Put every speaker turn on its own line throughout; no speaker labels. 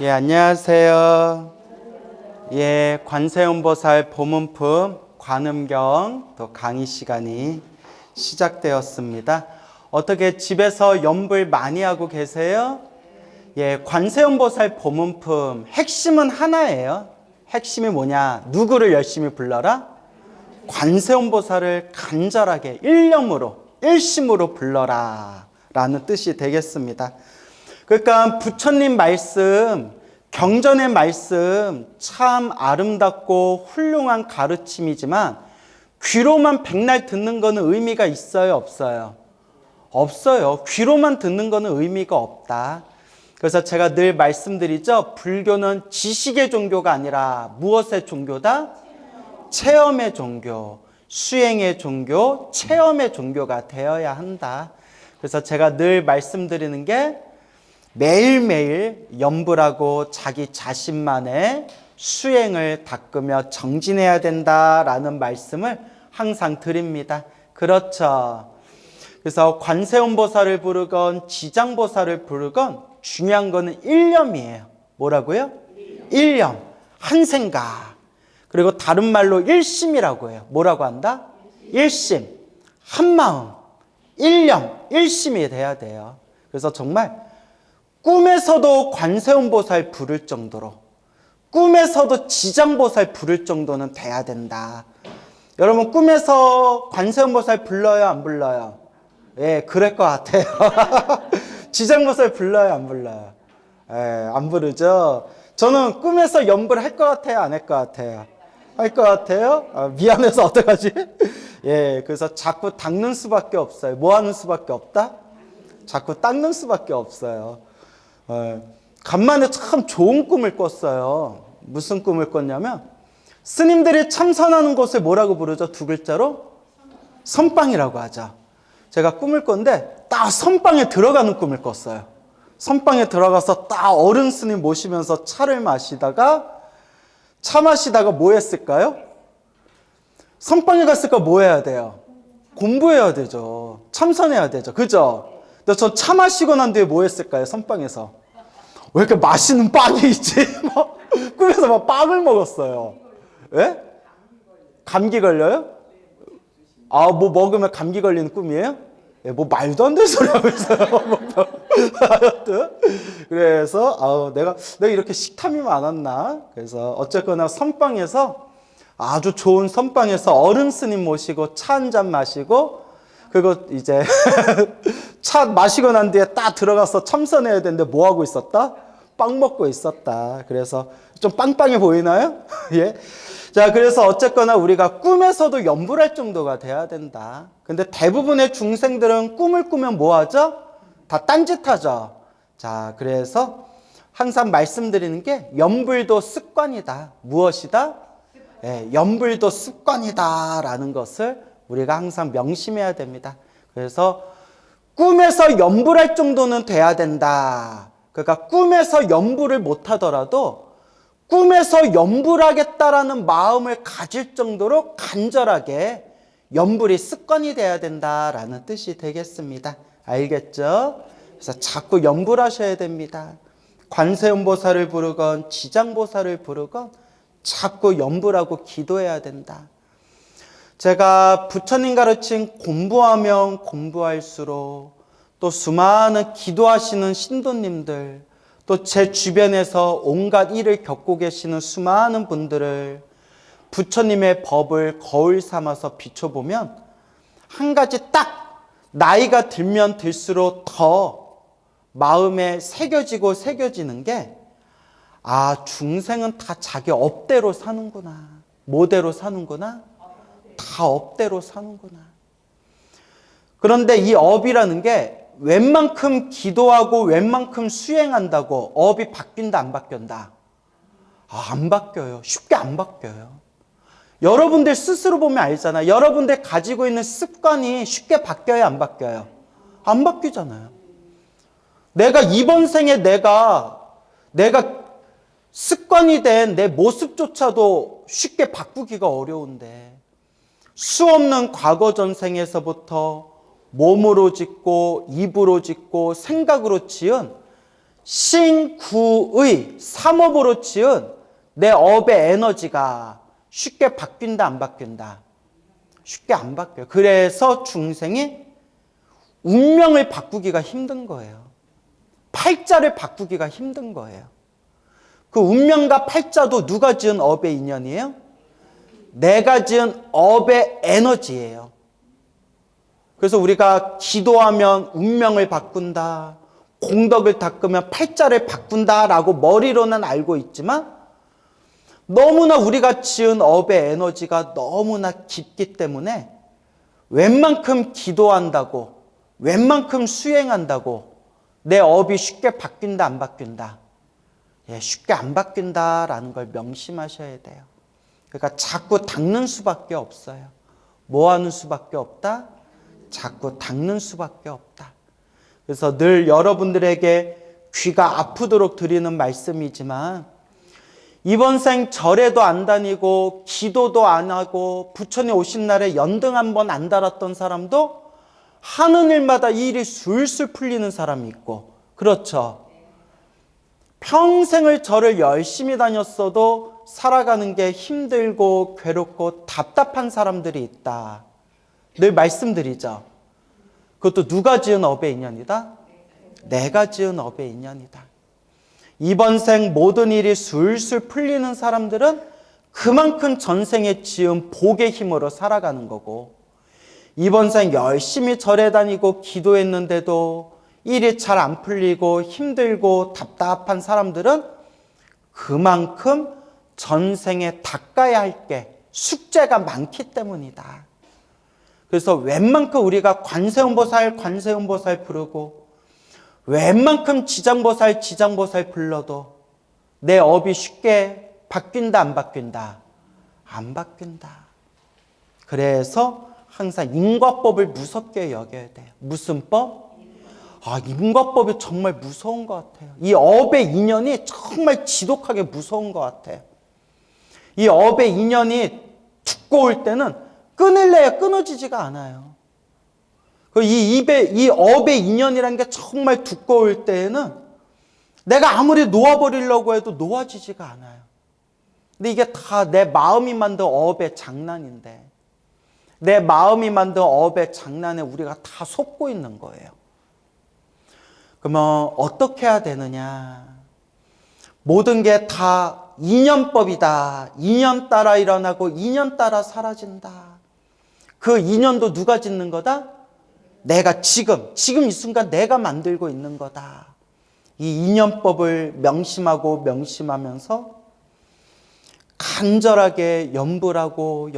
예, 안녕하세요. 예, 관세음보살 보문품 관음경 또 강의 시간이 시작되었습니다. 어떻게 집에서 염불 많이 하고 계세요? 예, 관세음보살 보문품 핵심은 하나예요. 핵심이 뭐냐? 누구를 열심히 불러라? 관세음보살을 간절하게 일념으로 일심으로 불러라 라는 뜻이 되겠습니다. 그러니까 부처님 말씀, 경전의 말씀 참 아름답고 훌륭한 가르침이지만 귀로만 백날 듣는 거는 의미가 있어요, 없어요? 없어요. 귀로만 듣는 거는 의미가 없다. 그래서 제가 늘 말씀드리죠. 불교는 지식의 종교가 아니라 무엇의 종교다? 체험의 종교, 수행의 종교, 체험의 종교가 되어야 한다. 그래서 제가 늘 말씀드리는 게 매일매일 염불하고 자기 자신만의 수행을 닦으며 정진해야 된다라는 말씀을 항상 드립니다. 그렇죠. 그래서 관세음보살을 부르건 지장보살을 부르건 중요한 거는 일념이에요. 뭐라고요? 일념, 한 생각. 그리고 다른 말로 일심이라고 해요. 뭐라고 한다? 일심, 한 마음, 일념, 일심이 돼야 돼요. 그래서 정말 꿈에서도 관세음보살 부를 정도로, 꿈에서도 지장보살 부를 정도는 돼야 된다. 여러분 꿈에서 관세음보살 불러요, 안 불러요? 예, 그럴 것 같아요. 지장보살 불러요, 안 불러요? 예, 안 부르죠. 저는 꿈에서 염불 할 것 같아요, 안 할 것 같아요? 할 것 같아요? 미안해서 어떡하지? 예, 그래서 자꾸 닦는 수밖에 없어요. 뭐 하는 수밖에 없다? 자꾸 닦는 수밖에 없어요. 간만에 참 좋은 꿈을 꿨어요. 무슨 꿈을 꿨냐면 스님들이 참선하는 곳을 뭐라고 부르죠? 두 글자로? 선방이라고 하죠. 제가 꿈을 꿨는데 딱 선방에 들어가는 꿈을 꿨어요. 선방에 들어가서 딱 어른 스님 모시면서 차를 마시다가 차 마시다가 뭐 했을까요? 선방에 갔을까 뭐 해야 돼요? 공부해야 되죠. 참선해야 되죠. 그죠? 근데 전 차 마시고 난 뒤에 뭐 했을까요? 선방에서. 왜 이렇게 맛있는 빵이 있지? 막 꿈에서 막 빵을 먹었어요. 예? 감기 걸려요? 아, 뭐 먹으면 감기 걸리는 꿈이에요? 예, 뭐 말도 안 되는 소리 하고 있어요. 하여튼. 그래서, 내가 이렇게 식탐이 많았나? 그래서 어쨌거나 선방에서 아주 좋은 선방에서 어른 스님 모시고 차 한 잔 마시고 그리고 이제 차 마시고 난 뒤에 딱 들어가서 참선해야 되는데 뭐 하고 있었다? 빵 먹고 있었다. 그래서 좀 빵빵해 보이나요? 예. 자, 그래서 어쨌거나 우리가 꿈에서도 염불할 정도가 돼야 된다. 근데 대부분의 중생들은 꿈을 꾸면 뭐 하죠? 다 딴짓하죠. 자, 그래서 항상 말씀드리는 게 염불도 습관이다. 무엇이다? 예, 염불도 습관이다라는 것을 우리가 항상 명심해야 됩니다. 그래서 꿈에서 염불할 정도는 돼야 된다. 그러니까 꿈에서 염불을 못하더라도 꿈에서 염불하겠다라는 마음을 가질 정도로 간절하게 염불이 습관이 돼야 된다라는 뜻이 되겠습니다. 알겠죠? 그래서 자꾸 염불하셔야 됩니다. 관세음보살을 부르건 지장보살을 부르건 자꾸 염불하고 기도해야 된다. 제가 부처님 가르친 공부하면 공부할수록 또 수많은 기도하시는 신도님들 또 제 주변에서 온갖 일을 겪고 계시는 수많은 분들을 부처님의 법을 거울 삼아서 비춰보면 한 가지 딱 나이가 들면 들수록 더 마음에 새겨지는 게 중생은 다 자기 업대로 사는구나. 뭐대로 사는구나? 다 업대로 사는구나. 그런데 이 업이라는 게 웬만큼 기도하고 웬만큼 수행한다고 업이 바뀐다 안 바뀐다? 안 바뀌어요. 쉽게 안 바뀌어요. 여러분들 스스로 보면 알잖아요. 여러분들 가지고 있는 습관이 쉽게 바뀌어요 안 바뀌어요? 안 바뀌잖아요. 내가 이번 생에 내가 습관이 된 내 모습조차도 쉽게 바꾸기가 어려운데 수 없는 과거 전생에서부터 몸으로 짓고 입으로 짓고 생각으로 지은 신구의 삼업으로 지은 내 업의 에너지가 쉽게 바뀐다, 안 바뀐다? 쉽게 안 바뀌어요. 그래서 중생이 운명을 바꾸기가 힘든 거예요. 팔자를 바꾸기가 힘든 거예요. 그 운명과 팔자도 누가 지은 업의 인연이에요? 내가 지은 업의 에너지예요. 그래서 우리가 기도하면 운명을 바꾼다, 공덕을 닦으면 팔자를 바꾼다라고 머리로는 알고 있지만 너무나 우리가 지은 업의 에너지가 너무나 깊기 때문에 웬만큼 기도한다고, 웬만큼 수행한다고 내 업이 쉽게 바뀐다, 안 바뀐다? 예, 쉽게 안 바뀐다라는 걸 명심하셔야 돼요. 그러니까 자꾸 닦는 수밖에 없어요. 뭐 하는 수밖에 없다? 자꾸 닦는 수밖에 없다. 그래서 늘 여러분들에게 귀가 아프도록 드리는 말씀이지만 이번 생 절에도 안 다니고 기도도 안 하고 부처님 오신 날에 연등 한 번 안 달았던 사람도 하는 일마다 이 일이 술술 풀리는 사람이 있고, 그렇죠? 평생을 절을 열심히 다녔어도 살아가는 게 힘들고 괴롭고 답답한 사람들이 있다. 늘 말씀드리죠. 그것도 누가 지은 업의 인연이다? 내가 지은 업의 인연이다. 이번 생 모든 일이 술술 풀리는 사람들은 그만큼 전생에 지은 복의 힘으로 살아가는 거고, 이번 생 열심히 절에 다니고 기도했는데도 일이 잘 안 풀리고 힘들고 답답한 사람들은 그만큼 전생에 닦아야 할 게 숙제가 많기 때문이다. 그래서 웬만큼 우리가 관세음보살 부르고 웬만큼 지장보살 불러도 내 업이 쉽게 바뀐다, 안 바뀐다? 안 바뀐다. 그래서 항상 인과법을 무섭게 여겨야 돼요. 무슨 법? 인과법이 정말 무서운 것 같아요. 이 업의 인연이 정말 지독하게 무서운 것 같아요. 이 업의 인연이 두꺼울 때는 끊을래야 끊어지지가 않아요. 이 업의 인연이라는 게 정말 두꺼울 때에는 내가 아무리 놓아버리려고 해도 놓아지지가 않아요. 근데 이게 다 내 마음이 만든 업의 장난인데, 내 마음이 만든 업의 장난에 우리가 다 속고 있는 거예요. 그러면 어떻게 해야 되느냐? 모든 게 다 인연법이다. 인연 따라 일어나고 인연 따라 사라진다. 그 인연도 누가 짓는 거다? 내가 지금 이 순간 내가 만들고 있는 거다. 이 인연법을 명심하면서 간절하게 염불하고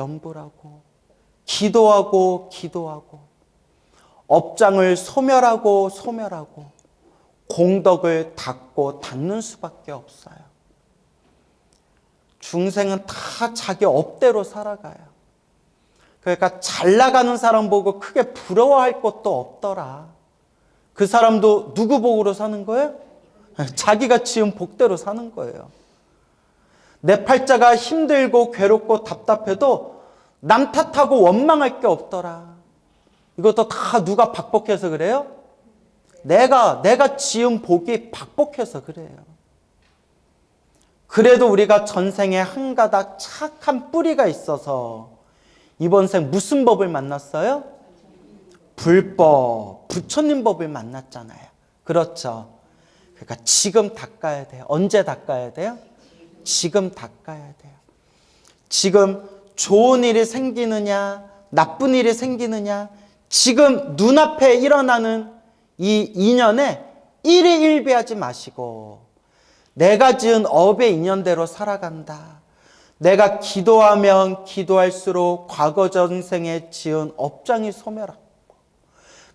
기도하고 업장을 소멸하고 공덕을 닦는 수밖에 없어요. 중생은 다 자기 업대로 살아가요. 그러니까 잘 나가는 사람 보고 크게 부러워할 것도 없더라. 그 사람도 누구 복으로 사는 거예요? 자기가 지은 복대로 사는 거예요. 내 팔자가 힘들고 괴롭고 답답해도 남 탓하고 원망할 게 없더라. 이것도 다 누가 박복해서 그래요? 내가 지은 복이 박복해서 그래요. 그래도 우리가 전생에 한 가닥 착한 뿌리가 있어서 이번 생 무슨 법을 만났어요? 불법, 부처님 법을 만났잖아요. 그렇죠? 그러니까 지금 닦아야 돼요. 언제 닦아야 돼요? 지금 닦아야 돼요. 지금 좋은 일이 생기느냐, 나쁜 일이 생기느냐, 지금 눈앞에 일어나는 이 인연에 일희일비하지 마시고 내가 지은 업의 인연대로 살아간다. 내가 기도하면 기도할수록 과거 전생에 지은 업장이 소멸하고,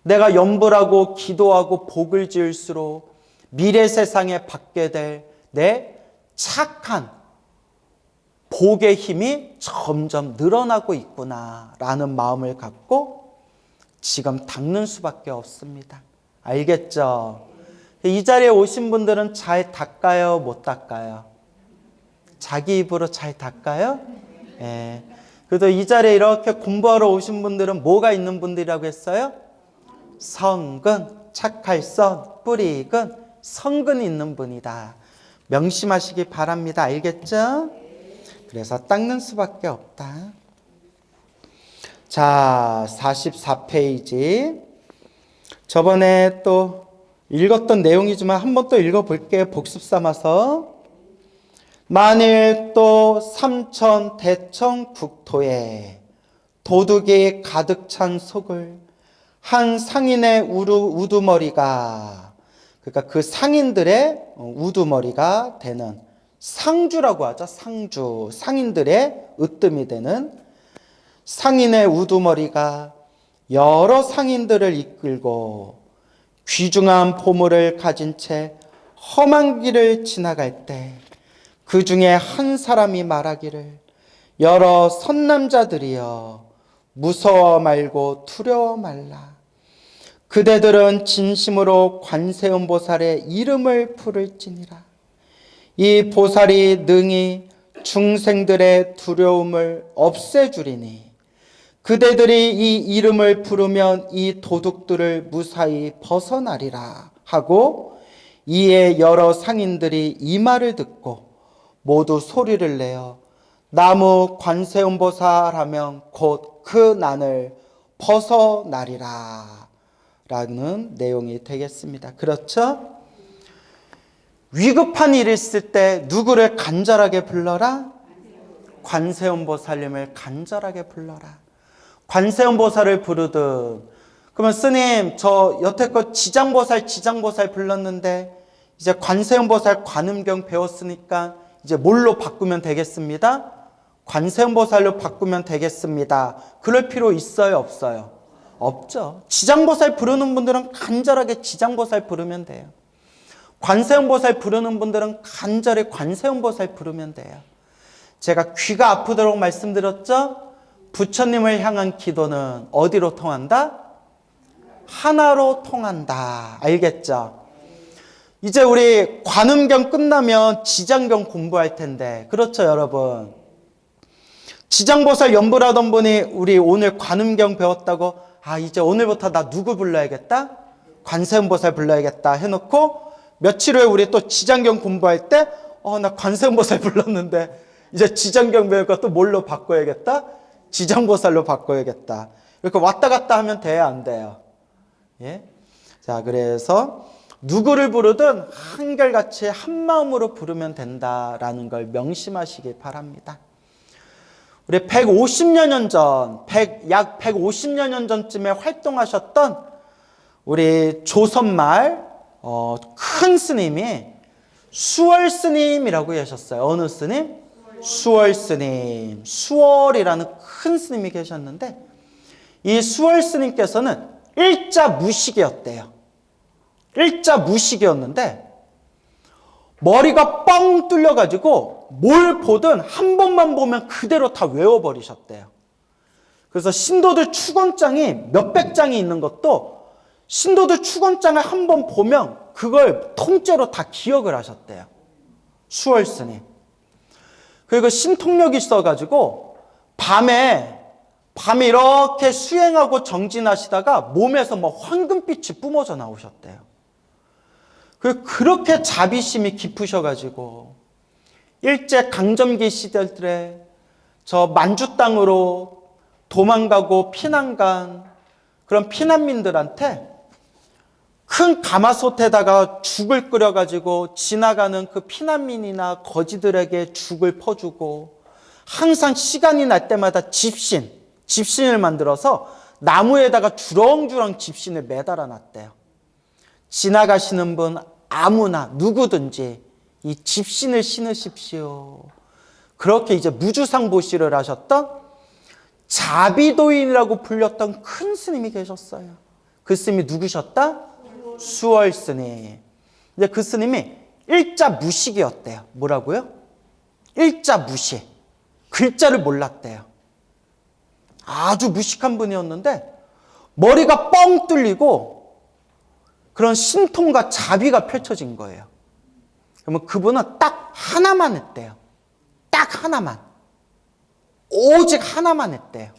내가 염불하고 기도하고 복을 지을수록 미래 세상에 받게 될 내 착한 복의 힘이 점점 늘어나고 있구나라는 마음을 갖고 지금 닦는 수밖에 없습니다. 알겠죠? 이 자리에 오신 분들은 잘 닦아요, 못 닦아요? 자기 입으로 잘 닦아요? 예. 그래도 이 자리에 이렇게 공부하러 오신 분들은 뭐가 있는 분들이라고 했어요? 성근, 착할 선, 뿌리근, 성근 있는 분이다. 명심하시기 바랍니다. 알겠죠? 그래서 닦는 수밖에 없다. 자, 44페이지. 저번에 또 읽었던 내용이지만 한번 또 읽어볼게요. 복습 삼아서. 만일 또 삼천 대천 국토에 도둑이 가득 찬 속을 한 상인의 우두머리가, 그러니까 그 상인들의 우두머리가 되는, 상주라고 하죠. 상주. 상인들의 으뜸이 되는 상인의 우두머리가 여러 상인들을 이끌고 귀중한 보물을 가진 채 험한 길을 지나갈 때 그 중에 한 사람이 말하기를 여러 선남자들이여 무서워 말고 두려워 말라. 그대들은 진심으로 관세음보살의 이름을 부를지니라. 이 보살이 능히 중생들의 두려움을 없애주리니 그대들이 이 이름을 부르면 이 도둑들을 무사히 벗어나리라 하고, 이에 여러 상인들이 이 말을 듣고 모두 소리를 내어 나무 관세음보살 하면 곧 그 난을 벗어나리라 라는 내용이 되겠습니다. 그렇죠? 위급한 일이 있을 때 누구를 간절하게 불러라? 관세음보살님을 간절하게 불러라. 관세음보살을 부르든, 그러면 스님 저 여태껏 지장보살 불렀는데 이제 관세음보살 관음경 배웠으니까 이제 뭘로 바꾸면 되겠습니다? 관세음보살로 바꾸면 되겠습니다. 그럴 필요 있어요, 없어요? 없죠. 지장보살 부르는 분들은 간절하게 지장보살 부르면 돼요. 관세음보살 부르는 분들은 간절히 관세음보살 부르면 돼요. 제가 귀가 아프도록 말씀드렸죠? 부처님을 향한 기도는 어디로 통한다? 하나로 통한다. 알겠죠? 이제 우리 관음경 끝나면 지장경 공부할 텐데, 그렇죠 여러분? 지장보살 연불하던 분이 우리 오늘 관음경 배웠다고, 아 이제 오늘부터 나 누구 불러야겠다? 관세음보살 불러야겠다 해놓고 며칠 후에 우리 또 지장경 공부할 때 나 관세음보살 불렀는데 이제 지장경 배우니까 또 뭘로 바꿔야겠다? 지장보살로 바꿔야겠다. 이렇게 왔다 갔다 하면 돼야 안 돼요? 예? 자, 그래서 누구를 부르든 한결같이 한 마음으로 부르면 된다라는 걸 명심하시기 바랍니다. 우리 150여 년 전, 약 150여 년 전쯤에 활동하셨던 우리 조선말 큰 스님이 수월 스님이라고 계셨어요. 어느 스님? 수월 스님. 수월이라는 큰 스님이 계셨는데, 이 수월 스님께서는 일자 무식이었대요. 일자 무식이었는데 머리가 뻥 뚫려가지고 뭘 보든 한 번만 보면 그대로 다 외워버리셨대요. 그래서 신도들 축원장이 몇백 장이 있는 것도 신도들 축원장을 한 번 보면 그걸 통째로 다 기억을 하셨대요. 수월 스님. 그리고 신통력이 있어가지고 밤에 이렇게 수행하고 정진하시다가 몸에서 뭐 황금빛이 뿜어져 나오셨대요. 그렇게 자비심이 깊으셔가지고 일제 강점기 시절에 저 만주 땅으로 도망가고 피난간 그런 피난민들한테 큰 가마솥에다가 죽을 끓여가지고 지나가는 그 피난민이나 거지들에게 죽을 퍼주고, 항상 시간이 날 때마다 집신을 만들어서 나무에다가 주렁주렁 집신을 매달아 놨대요. 지나가시는 분 아무나 누구든지 이 집신을 신으십시오. 그렇게 이제 무주상보시를 하셨던 자비도인이라고 불렸던 큰 스님이 계셨어요. 그 스님이 누구셨다? 수월 스님. 근데 그 스님이 일자 무식이었대요. 뭐라고요? 일자 무식. 글자를 몰랐대요. 아주 무식한 분이었는데 머리가 뻥 뚫리고 그런 신통과 자비가 펼쳐진 거예요. 그러면 그분은 딱 하나만 했대요. 딱 하나만. 오직 하나만 했대요.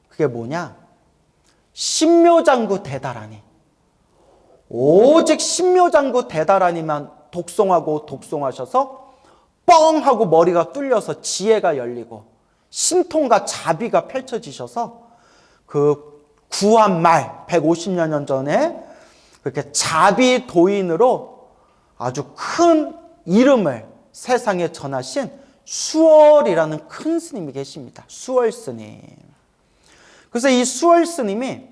그게 뭐냐? 신묘장구 대다라니. 오직 신묘장구 대다라니만 독송하셔서 뻥 하고 머리가 뚫려서 지혜가 열리고 신통과 자비가 펼쳐지셔서 그 구한 말 150여 년 전에 그렇게 자비 도인으로 아주 큰 이름을 세상에 전하신 수월이라는 큰 스님이 계십니다. 수월 스님. 그래서 이 수월 스님이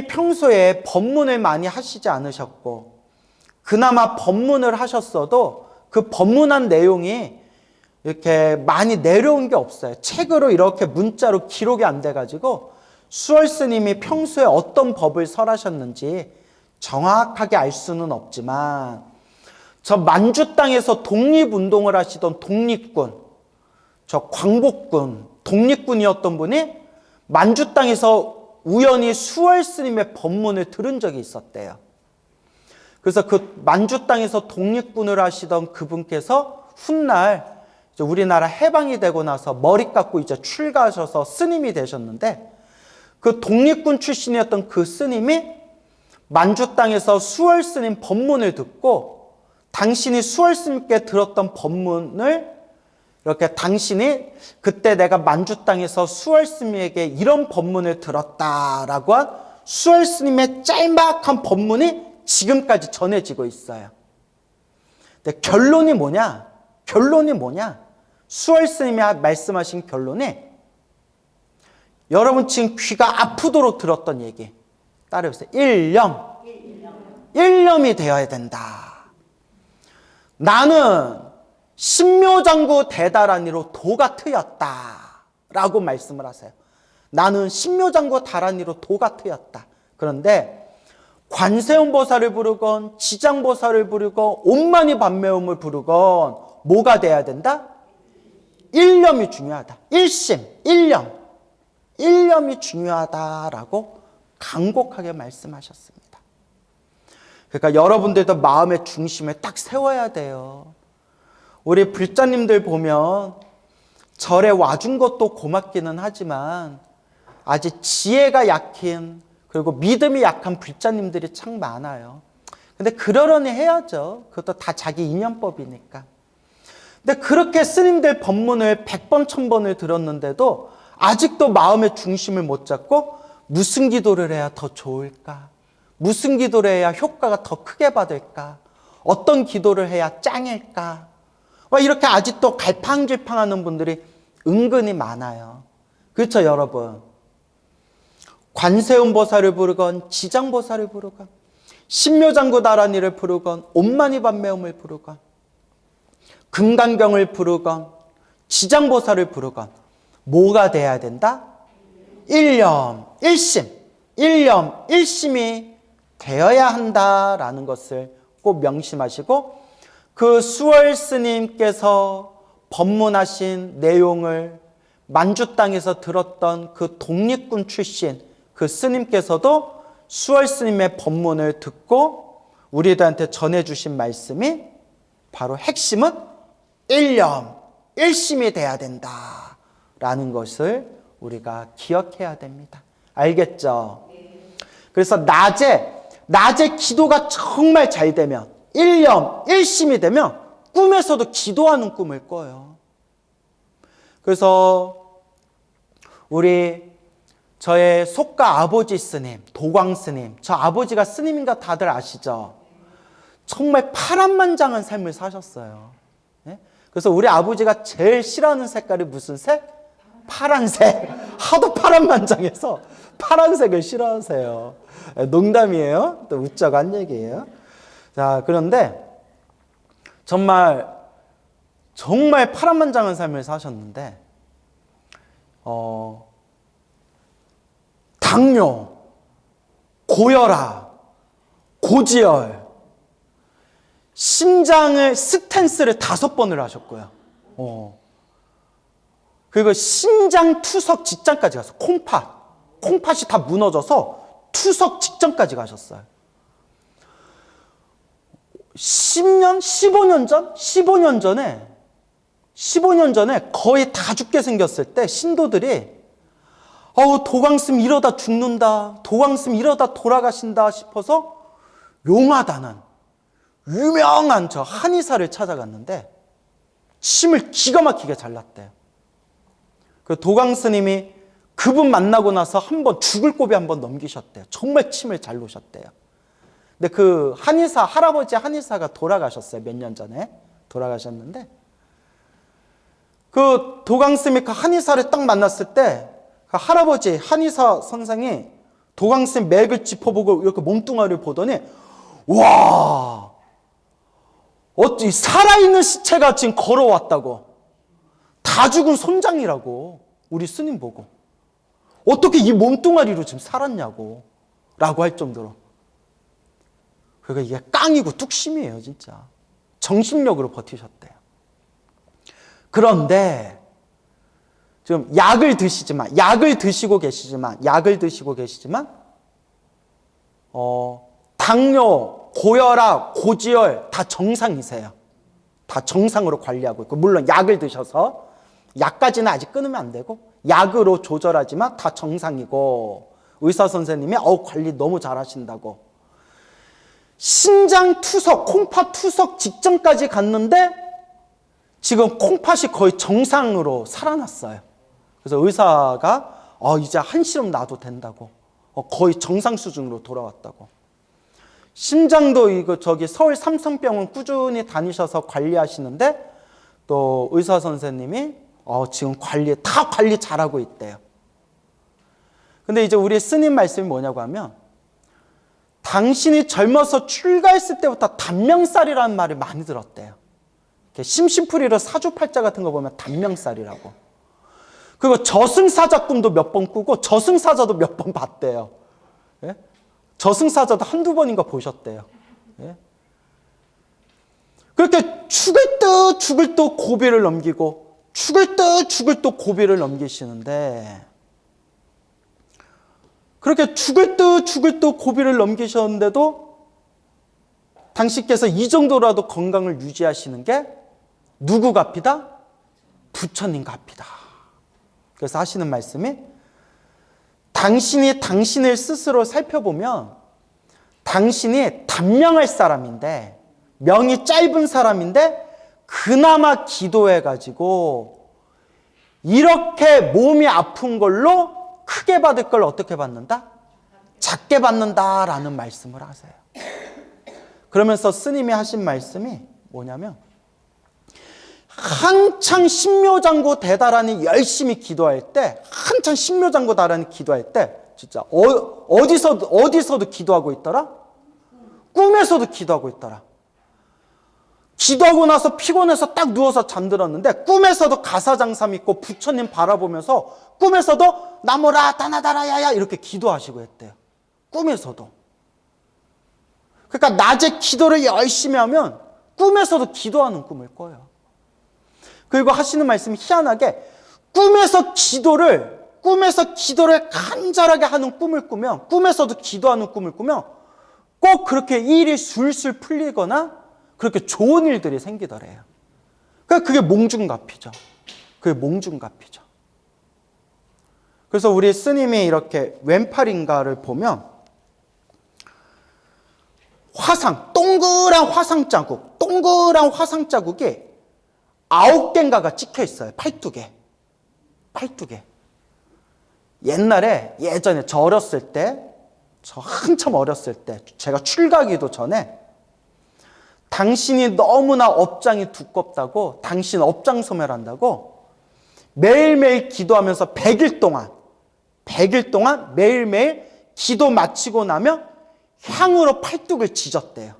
평소에 법문을 많이 하시지 않으셨고, 그나마 법문을 하셨어도 그 법문한 내용이 이렇게 많이 내려온 게 없어요. 책으로 이렇게 문자로 기록이 안 돼가지고 수월 스님이 평소에 어떤 법을 설하셨는지 정확하게 알 수는 없지만, 저 만주 땅에서 독립운동을 하시던 독립군, 저 광복군, 독립군이었던 분이 만주 땅에서 우연히 수월 스님의 법문을 들은 적이 있었대요. 그래서 그 만주 땅에서 독립군을 하시던 그분께서 훗날 이제 우리나라 해방이 되고 나서 머리 깎고 이제 출가하셔서 스님이 되셨는데, 그 독립군 출신이었던 그 스님이 만주 땅에서 수월 스님 법문을 듣고, 당신이 수월 스님께 들었던 법문을 이렇게 당신이 그때 내가 만주 땅에서 수월 스님에게 이런 법문을 들었다라고 한 수월 스님의 짤막한 법문이 지금까지 전해지고 있어요. 근데 결론이 뭐냐? 수월 스님이 말씀하신 결론이, 여러분 지금 귀가 아프도록 들었던 얘기 따라해보세요. 일념이 되어야 된다. 나는 신묘장구 대다라니로 도가 트였다 라고 말씀을 하세요. 나는 신묘장구 다라니로 도가 트였다. 그런데 관세음보살을 부르건 지장보살을 부르건 온만이 반매음을 부르건 뭐가 돼야 된다? 일념이 중요하다. 일념이 중요하다라고 간곡하게 말씀하셨습니다. 그러니까 여러분들도 마음의 중심에 딱 세워야 돼요. 우리 불자님들 보면 절에 와준 것도 고맙기는 하지만 아직 지혜가 약한, 그리고 믿음이 약한 불자님들이 참 많아요. 근데 그러려니 해야죠. 그것도 다 자기 인연법이니까. 근데 그렇게 스님들 법문을 100번, 1000번을 들었는데도 아직도 마음의 중심을 못 잡고 무슨 기도를 해야 더 좋을까? 무슨 기도를 해야 효과가 더 크게 받을까? 어떤 기도를 해야 짱일까? 이렇게 아직도 갈팡질팡하는 분들이 은근히 많아요. 그렇죠, 여러분? 관세음보살을 부르건 지장보살을 부르건 신묘장구 다라니를 부르건 온만이 반매음을 부르건 금강경을 부르건 지장보살을 부르건 뭐가 돼야 된다? 일념, 일심이 되어야 한다라는 것을 꼭 명심하시고, 그 수월 스님께서 법문하신 내용을 만주 땅에서 들었던 그 독립군 출신 그 스님께서도 수월 스님의 법문을 듣고 우리들한테 전해주신 말씀이 바로 핵심은 일심이 돼야 된다라는 것을 우리가 기억해야 됩니다. 알겠죠? 그래서 낮에 기도가 정말 잘 되면, 일심이 되면 꿈에서도 기도하는 꿈을 꿔요. 그래서 저의 속가 아버지 스님, 도광 스님, 저 아버지가 스님인가 다들 아시죠? 정말 파란만장한 삶을 사셨어요. 그래서 우리 아버지가 제일 싫어하는 색깔이 무슨 색? 파란색. 하도 파란만장해서 파란색을 싫어하세요. 농담이에요. 또 웃자고 한 얘기예요. 자, 그런데 정말 파란만장한 삶을 사셨는데, 당뇨, 고혈압, 고지혈, 심장을 스텐스를 5번을 하셨고요. 그리고 심장 투석 직전까지 가서 콩팥이 다 무너져서 투석 직전까지 가셨어요. 15년 전에 거의 다 죽게 생겼을 때 신도들이 도광스님 이러다 죽는다, 도광스님 이러다 돌아가신다 싶어서 용하다는 유명한 저 한의사를 찾아갔는데 침을 기가 막히게 잘랐대요. 그 도광스님이 그분 만나고 나서 한번 죽을 고비 한번 넘기셨대요. 정말 침을 잘 놓으셨대요. 근데 그 한의사, 할아버지 한의사가 돌아가셨어요. 몇 년 전에 돌아가셨는데, 그 도광스님이 그 한의사를 딱 만났을 때 그 할아버지 한의사 선생이 도광스님 맥을 짚어보고 이렇게 몸뚱아리를 보더니, 와, 어찌 살아있는 시체가 지금 걸어왔다고. 다 죽은 손장이라고. 우리 스님 보고. 어떻게 이 몸뚱아리로 지금 살았냐고. 라고 할 정도로. 그러니까 이게 깡이고 뚝심이에요, 진짜. 정신력으로 버티셨대요. 그런데 지금 약을 드시고 계시지만 당뇨, 고혈압, 고지혈 다 정상이세요. 다 정상으로 관리하고 있고, 물론 약을 드셔서 약까지는 아직 끊으면 안 되고 약으로 조절하지만 다 정상이고, 의사 선생님이 관리 너무 잘하신다고. 신장 투석, 콩팥 투석 직전까지 갔는데 지금 콩팥이 거의 정상으로 살아났어요. 그래서 의사가 이제 한시름 놔도 된다고. 거의 정상 수준으로 돌아왔다고. 심장도 서울 삼성병원 꾸준히 다니셔서 관리하시는데 또 의사 선생님이 지금 관리 잘하고 있대요. 근데 이제 우리 스님 말씀이 뭐냐고 하면, 당신이 젊어서 출가했을 때부터 단명살이라는 말을 많이 들었대요. 심심풀이로 사주팔자 같은 거 보면 단명살이라고. 그리고 저승사자 꿈도 몇 번 꾸고 저승사자도 몇 번 봤대요. 예? 저승사자도 한두 번인가 보셨대요. 예? 그렇게 죽을 듯 고비를 넘기고 죽을 듯 고비를 넘기시는데, 그렇게 죽을 듯 고비를 넘기셨는데도 당신께서 이 정도라도 건강을 유지하시는 게 누구 값이다? 부처님 값이다. 그래서 하시는 말씀이, 당신이 당신을 스스로 살펴보면 당신이 단명할 사람인데, 명이 짧은 사람인데 그나마 기도해가지고 이렇게 몸이 아픈 걸로 크게 받을 걸 어떻게 받는다? 작게 받는다라는 말씀을 하세요. 그러면서 스님이 하신 말씀이 뭐냐면, 한창 신묘장구 대다라니 열심히 기도할 때, 한창 신묘장구 대다라니 기도할 때 진짜 어디서도 기도하고 있더라? 꿈에서도 기도하고 있더라. 기도하고 나서 피곤해서 딱 누워서 잠들었는데 꿈에서도 가사장사 믿고 부처님 바라보면서 꿈에서도 나무라 따나다라야야 이렇게 기도하시고 했대요. 꿈에서도. 그러니까 낮에 기도를 열심히 하면 꿈에서도 기도하는 꿈을 꿔요. 그리고 하시는 말씀이 희한하게, 꿈에서 기도를 간절하게 하는 꿈을 꾸면, 꿈에서도 기도하는 꿈을 꾸면 꼭 그렇게 일이 술술 풀리거나 그렇게 좋은 일들이 생기더래요. 그러니까 그게 몽중갑이죠. 그게 몽중갑이죠. 그래서 우리 스님이 이렇게 왼팔인가를 보면 동그란 화상 자국이 9개인가가 찍혀 있어요. 12개. 예전에 저 한참 어렸을 때, 제가 출가하기도 전에 당신이 너무나 업장이 두껍다고, 당신 업장 소멸한다고 매일매일 기도하면서 100일 동안 매일매일 기도 마치고 나면 향으로 팔뚝을 지졌대요.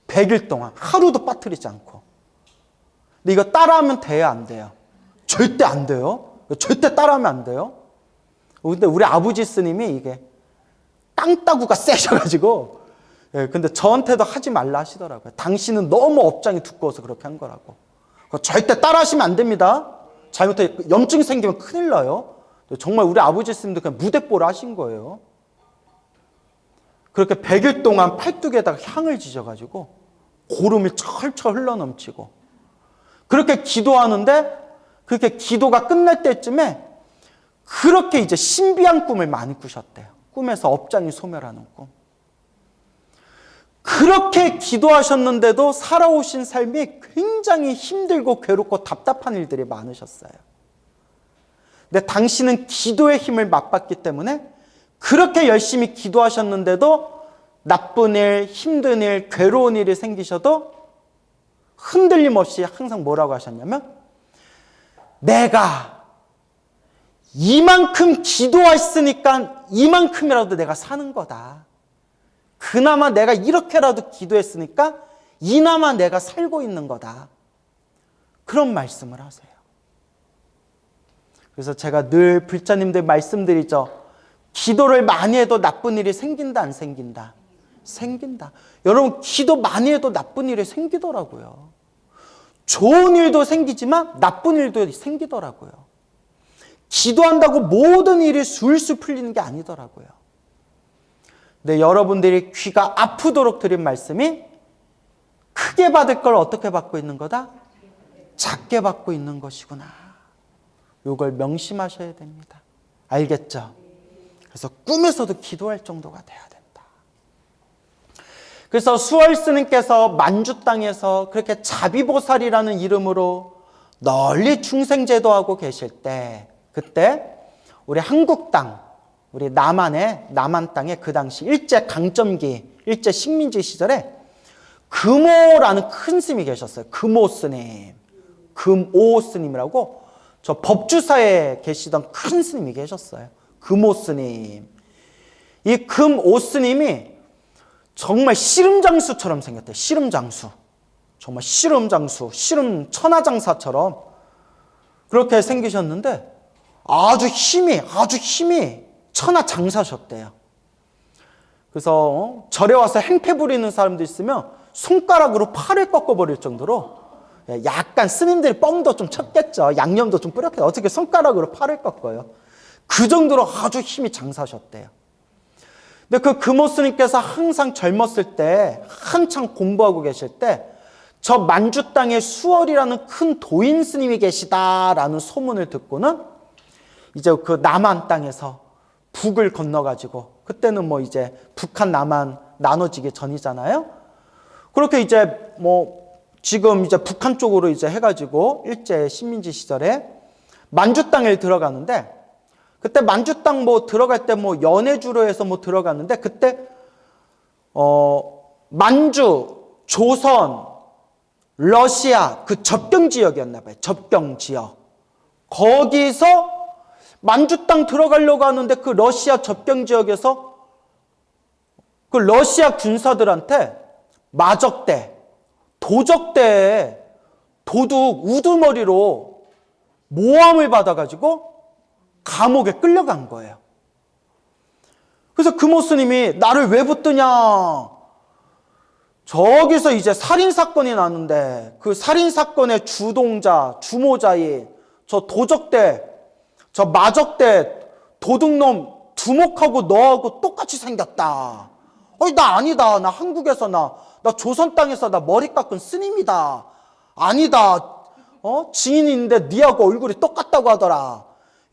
100일 동안 하루도 빠뜨리지 않고. 근데 이거 따라하면 돼요, 안 돼요? 절대 안 돼요. 절대 따라하면 안 돼요. 근데 우리 아버지 스님이 이게 땅따구가 세셔가지고, 근데 저한테도 하지 말라 하시더라고요. 당신은 너무 업장이 두꺼워서 그렇게 한 거라고. 절대 따라하시면 안 됩니다. 잘못해 염증이 생기면 큰일 나요. 정말 우리 아버지 스님도 그냥 무대뽀를 하신 거예요. 그렇게 100일 동안 팔뚝에다가 향을 지져가지고 고름이 철철 흘러넘치고, 그렇게 기도하는데 그렇게 기도가 끝날 때쯤에 그렇게 이제 신비한 꿈을 많이 꾸셨대요. 꿈에서 업장이 소멸하는 꿈. 그렇게 기도하셨는데도 살아오신 삶이 굉장히 힘들고 괴롭고 답답한 일들이 많으셨어요. 근데 당신은 기도의 힘을 맛봤기 때문에 그렇게 열심히 기도하셨는데도 나쁜 일, 힘든 일, 괴로운 일이 생기셔도 흔들림 없이 항상 뭐라고 하셨냐면 내가 이만큼 기도했으니까 이만큼이라도 내가 사는 거다. 그나마 내가 이렇게라도 기도했으니까 이나마 내가 살고 있는 거다. 그런 말씀을 하세요. 그래서 제가 늘 불자님들 말씀드리죠. 기도를 많이 해도 나쁜 일이 생긴다, 안 생긴다? 생긴다. 여러분, 기도 많이 해도 나쁜 일이 생기더라고요. 좋은 일도 생기지만 나쁜 일도 생기더라고요. 기도한다고 모든 일이 술술 풀리는 게 아니더라고요. 근데 여러분들이 귀가 아프도록 드린 말씀이 크게 받을 걸 어떻게 받고 있는 거다? 작게 받고 있는 것이구나. 이걸 명심하셔야 됩니다. 알겠죠? 그래서 꿈에서도 기도할 정도가 돼야 된다. 그래서 수월 스님께서 만주 땅에서 그렇게 자비보살이라는 이름으로 널리 중생제도하고 계실 때, 그때 우리 한국 땅, 우리 남한 땅에 그 당시 일제 강점기, 일제 식민지 시절에 금오라는 큰 스님이 계셨어요. 금오 스님. 금오 스님이라고 저 법주사에 계시던 큰 스님이 계셨어요. 금오 스님. 이 금오 스님이 정말 씨름장수처럼 생겼대요. 씨름장수. 정말 씨름장수, 씨름 천하장사처럼 그렇게 생기셨는데 아주 힘이 천하장사셨대요. 그래서 절에 와서 행패 부리는 사람도 있으면 손가락으로 팔을 꺾어버릴 정도로 약간 스님들이 뻥도 좀 쳤겠죠. 양념도 좀 뿌렸겠죠. 어떻게 손가락으로 팔을 꺾어요. 그 정도로 아주 힘이 장사셨대요. 근데 그 금오 스님께서 항상 젊었을 때 한창 공부하고 계실 때 저 만주 땅에 수월이라는 큰 도인 스님이 계시다라는 소문을 듣고는 이제 그 남한 땅에서 북을 건너가지고 그때는 뭐 이제 북한 남한 나눠지기 전이잖아요. 그렇게 이제 뭐 지금 이제 북한 쪽으로 이제 해가지고 일제 식민지 시절에 만주 땅에 들어가는데 그때 만주 땅 뭐 들어갈 때 뭐 연해주로 해서 뭐 들어갔는데 그때 만주, 조선, 러시아 그 접경 지역이었나 봐요. 접경 지역. 거기서 만주 땅 들어가려고 하는데 그 러시아 접경 지역에서 그 러시아 군사들한테 마적대, 도적대에 도둑 우두머리로 모함을 받아가지고 감옥에 끌려간 거예요. 그래서 금오 스님이 나를 왜 붙드냐? 저기서 이제 살인사건이 났는데 그 살인사건의 주동자, 주모자인 저 도적대, 저 마적대, 도둑놈 두목하고 너하고 똑같이 생겼다. 나 아니다. 나 한국에서 나 조선 땅에서 나 머리 깎은 스님이다. 아니다. 증인인데 니하고 얼굴이 똑같다고 하더라.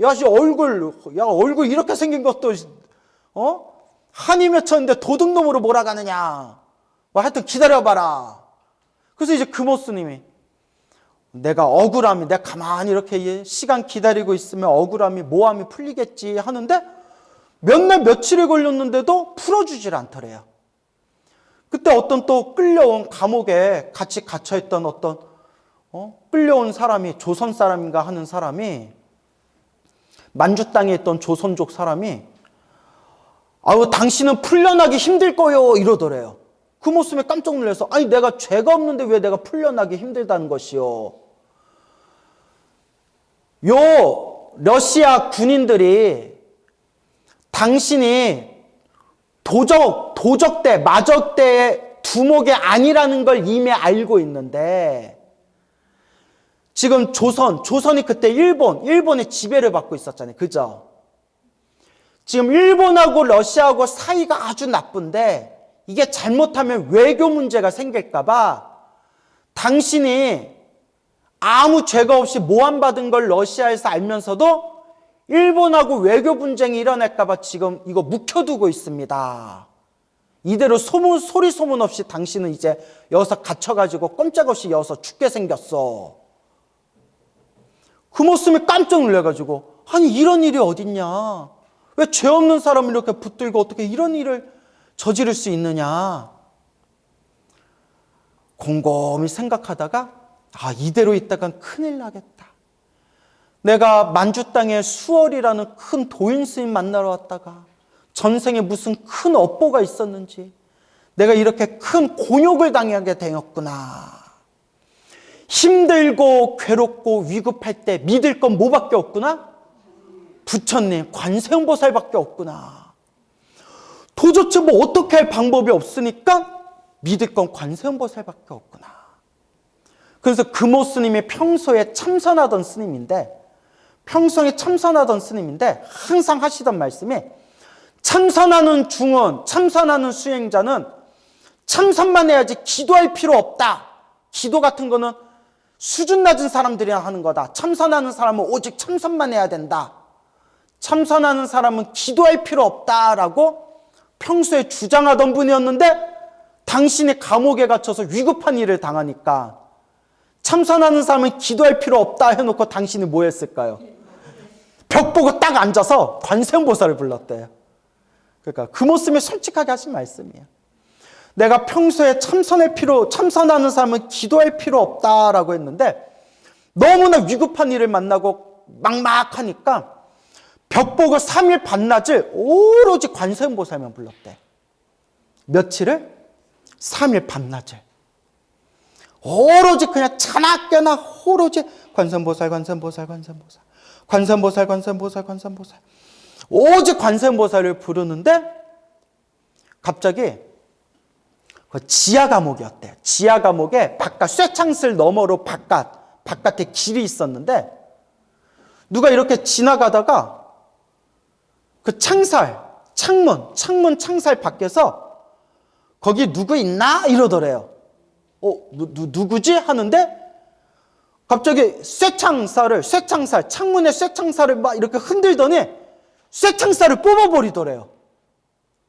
야, 얼굴 이렇게 생긴 것도, 한이 맺혔는데 도둑놈으로 몰아가느냐. 뭐 하여튼 기다려봐라. 그래서 이제 금오 스님이 내가 가만히 이렇게 시간 기다리고 있으면 억울함이, 모함이 풀리겠지 하는데 몇 날 며칠이 걸렸는데도 풀어주질 않더래요. 그때 어떤 또 끌려온 감옥에 같이 갇혀있던 어떤, 끌려온 사람이 조선 사람인가 하는 사람이 만주 땅에 있던 조선족 사람이 당신은 풀려나기 힘들 거요 이러더래요. 그 모습에 깜짝 놀라서 아니 내가 죄가 없는데 왜 내가 풀려나기 힘들다는 것이요. 요 러시아 군인들이 당신이 도적대, 마적대의 두목이 아니라는 걸 이미 알고 있는데 지금 조선이 그때 일본의 지배를 받고 있었잖아요. 그죠? 지금 일본하고 러시아하고 사이가 아주 나쁜데 이게 잘못하면 외교 문제가 생길까봐 당신이 아무 죄가 없이 모함받은 걸 러시아에서 알면서도 일본하고 외교 분쟁이 일어날까 봐 지금 이거 묵혀두고 있습니다. 이대로 소리 소문 없이 당신은 이제 여기서 갇혀가지고 꼼짝없이 여기서 죽게 생겼어. 그 모습이 깜짝 놀래가지고, 아니 이런 일이 어딨냐, 왜 죄 없는 사람을 이렇게 붙들고 어떻게 이런 일을 저지를 수 있느냐. 곰곰이 생각하다가 이대로 있다간 큰일 나겠다. 내가 만주 땅에 수월이라는 큰 도인 스님 만나러 왔다가 전생에 무슨 큰 업보가 있었는지 내가 이렇게 큰 곤욕을 당하게 되었구나. 힘들고 괴롭고 위급할 때 믿을 건 뭐밖에 없구나? 부처님, 관세음보살밖에 없구나. 도대체 뭐 어떻게 할 방법이 없으니까 믿을 건 관세음보살밖에 없구나. 그래서 금오 스님이 평소에 참선하던 스님인데 항상 하시던 말씀이, 참선하는 중은, 참선하는 수행자는 참선만 해야지 기도할 필요 없다. 기도 같은 거는 수준 낮은 사람들이랑 하는 거다. 참선하는 사람은 오직 참선만 해야 된다. 참선하는 사람은 기도할 필요 없다라고 평소에 주장하던 분이었는데, 당신이 감옥에 갇혀서 위급한 일을 당하니까 참선하는 사람은 기도할 필요 없다 해놓고 당신이 뭐 했을까요? 벽 보고 딱 앉아서 관세음보살을 불렀대요. 그러니까 그 모습이 솔직하게 하신 말씀이에요. 내가 평소에 참선하는 사람은 기도할 필요 없다라고 했는데, 너무나 위급한 일을 만나고 막막하니까 벽 보고 3일 반낮을 오로지 관세음보살만 불렀대. 며칠을? 3일 반낮을. 오로지 그냥 자나깨나 오로지 관세음보살, 관세음보살, 관세음보살, 관세음보살, 관세음보살, 관세음보살, 오직 관세음보살을 부르는데, 갑자기 그 지하 감옥이었대. 지하 감옥에 바깥 쇠창슬 너머로 바깥에 길이 있었는데, 누가 이렇게 지나가다가 그 창문 창살 밖에서 거기 누구 있나 이러더래요. 누구지 하는데, 갑자기 창문의 쇠창살을 막 이렇게 흔들더니 쇠창살을 뽑아버리더래요.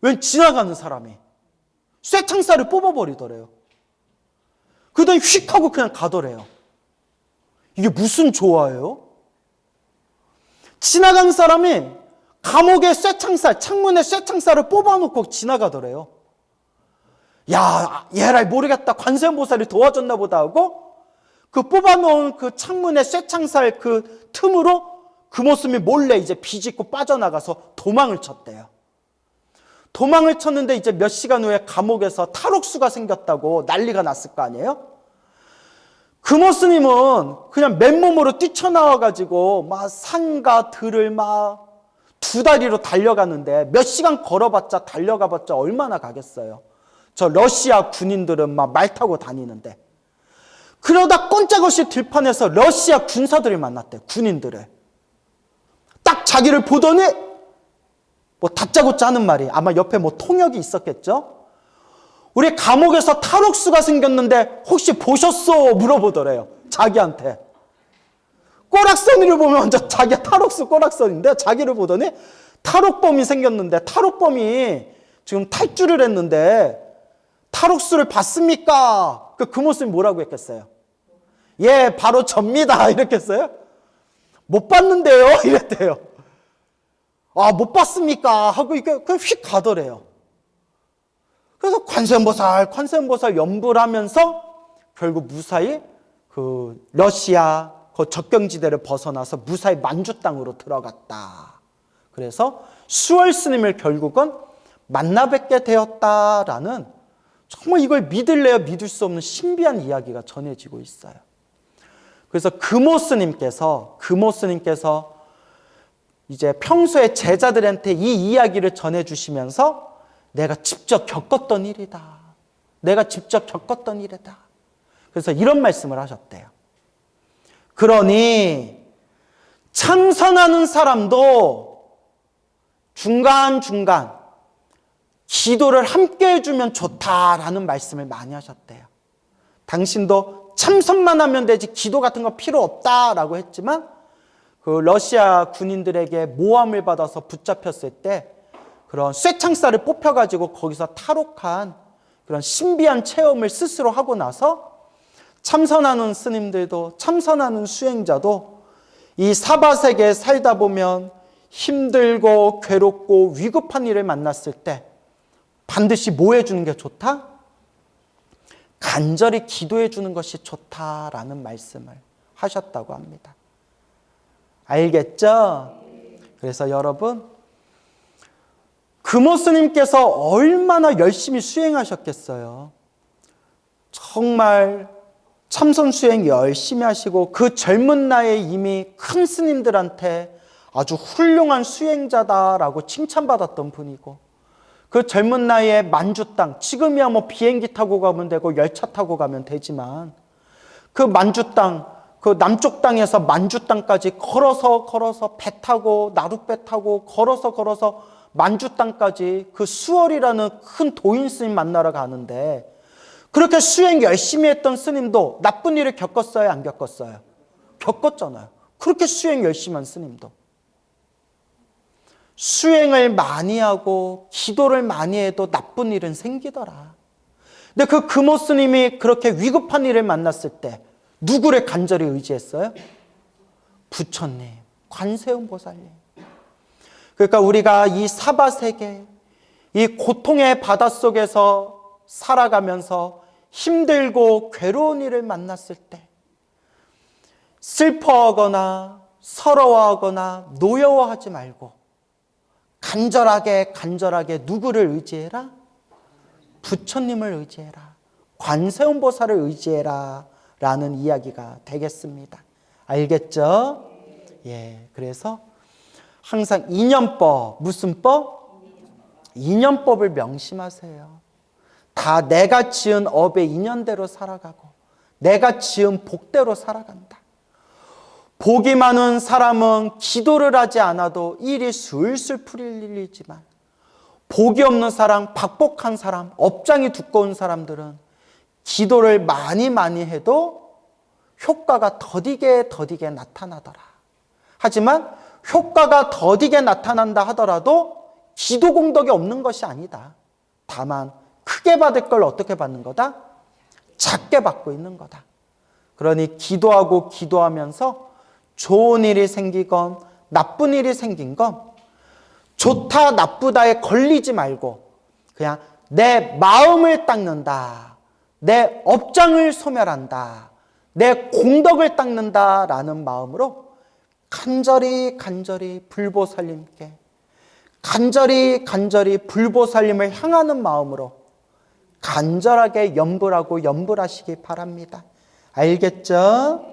웬 지나가는 사람이 쇠창살을 뽑아버리더래요. 그러더니 휙 하고 그냥 가더래요. 이게 무슨 조화예요? 지나가는 사람이 감옥의 창문의 쇠창살을 뽑아놓고 지나가더래요. 야, 얘라 모르겠다, 관세음보살이 도와줬나 보다 하고 그 뽑아놓은 그 창문의 쇠창살 그 틈으로 그 모습이 몰래 이제 비집고 빠져나가서 도망을 쳤대요. 도망을 쳤는데 이제 몇 시간 후에 감옥에서 탈옥수가 생겼다고 난리가 났을 거 아니에요? 금오 스님은 그냥 맨몸으로 뛰쳐나와가지고 막 산과 들을 막 두 다리로 달려가는데, 몇 시간 걸어봤자 달려가봤자 얼마나 가겠어요. 저 러시아 군인들은 막 말 타고 다니는데, 그러다 꼼짝없이 들판에서 러시아 군사들을 만났대. 군인들을 딱 자기를 보더니 뭐 다짜고짜 하는 말이, 아마 옆에 뭐 통역이 있었겠죠. 우리 감옥에서 탈옥수가 생겼는데 혹시 보셨어? 물어보더래요. 자기한테. 꼬락서니를 보면 자기가 탈옥수 꼬락서니인데, 자기를 보더니 탈옥범이 생겼는데, 탈옥범이 지금 탈주를 했는데 탈옥수를 봤습니까? 그 모습이 뭐라고 했겠어요? 예, 바로 접니다. 이렇게 했어요? 못 봤는데요? 이랬대요. 못 봤습니까? 하고 이렇게 휙 가더래요. 그래서 관세음보살 연부를 하면서 결국 무사히 그 러시아 그 적경지대를 벗어나서 무사히 만주 땅으로 들어갔다. 그래서 수월 스님을 결국은 만나 뵙게 되었다라는, 정말 이걸 믿을래야 믿을 수 없는 신비한 이야기가 전해지고 있어요. 그래서 금오 스님께서 이제 평소에 제자들한테 이 이야기를 전해주시면서 내가 직접 겪었던 일이다. 그래서 이런 말씀을 하셨대요. 그러니 참선하는 사람도 중간중간 기도를 함께 해주면 좋다라는 말씀을 많이 하셨대요. 당신도 참선만 하면 되지 기도 같은 거 필요 없다라고 했지만 그 러시아 군인들에게 모함을 받아서 붙잡혔을 때 그런 쇠창살을 뽑혀가지고 거기서 탈옥한 그런 신비한 체험을 스스로 하고 나서 참선하는 스님들도 참선하는 수행자도 이 사바세계에 살다 보면 힘들고 괴롭고 위급한 일을 만났을 때 반드시 뭐 해주는 게 좋다? 간절히 기도해 주는 것이 좋다라는 말씀을 하셨다고 합니다. 알겠죠? 그래서 여러분, 금오 스님께서 얼마나 열심히 수행하셨겠어요. 정말 참선 수행 열심히 하시고 그 젊은 나이에 이미 큰 스님들한테 아주 훌륭한 수행자다라고 칭찬받았던 분이고 그 젊은 나이에 만주 땅, 지금이야 뭐 비행기 타고 가면 되고 열차 타고 가면 되지만 그 만주 땅, 그 남쪽 땅에서 만주 땅까지 걸어서 배 타고 나룻배 타고 걸어서 만주 땅까지 그 수월이라는 큰 도인 스님 만나러 가는데 그렇게 수행 열심히 했던 스님도 나쁜 일을 겪었어요? 안 겪었어요? 겪었잖아요. 그렇게 수행 열심히 한 스님도. 수행을 많이 하고 기도를 많이 해도 나쁜 일은 생기더라. 근데 그 금오 스님이 그렇게 위급한 일을 만났을 때 누구를 간절히 의지했어요? 부처님, 관세음 보살님. 그러니까 우리가 이 사바세계, 이 고통의 바닷속에서 살아가면서 힘들고 괴로운 일을 만났을 때 슬퍼하거나 서러워하거나 노여워하지 말고 간절하게 누구를 의지해라? 부처님을 의지해라. 관세음보살을 의지해라 라는 이야기가 되겠습니다. 알겠죠? 예, 그래서 항상 인연법, 무슨 법? 인연법을 명심하세요. 다 내가 지은 업의 인연대로 살아가고 내가 지은 복대로 살아간다. 복이 많은 사람은 기도를 하지 않아도 일이 술술 풀릴 일이지만 복이 없는 사람, 박복한 사람, 업장이 두꺼운 사람들은 기도를 많이 해도 효과가 더디게 나타나더라. 하지만 효과가 더디게 나타난다 하더라도 기도 공덕이 없는 것이 아니다. 다만 크게 받을 걸 어떻게 받는 거다? 작게 받고 있는 거다. 그러니 기도하면서 좋은 일이 생기건 나쁜 일이 생긴 건 좋다 나쁘다에 걸리지 말고 그냥 내 마음을 닦는다, 내 업장을 소멸한다, 내 공덕을 닦는다라는 마음으로 간절히 불보살님께 간절히 불보살님을 향하는 마음으로 간절하게 염불하시기 바랍니다. 알겠죠?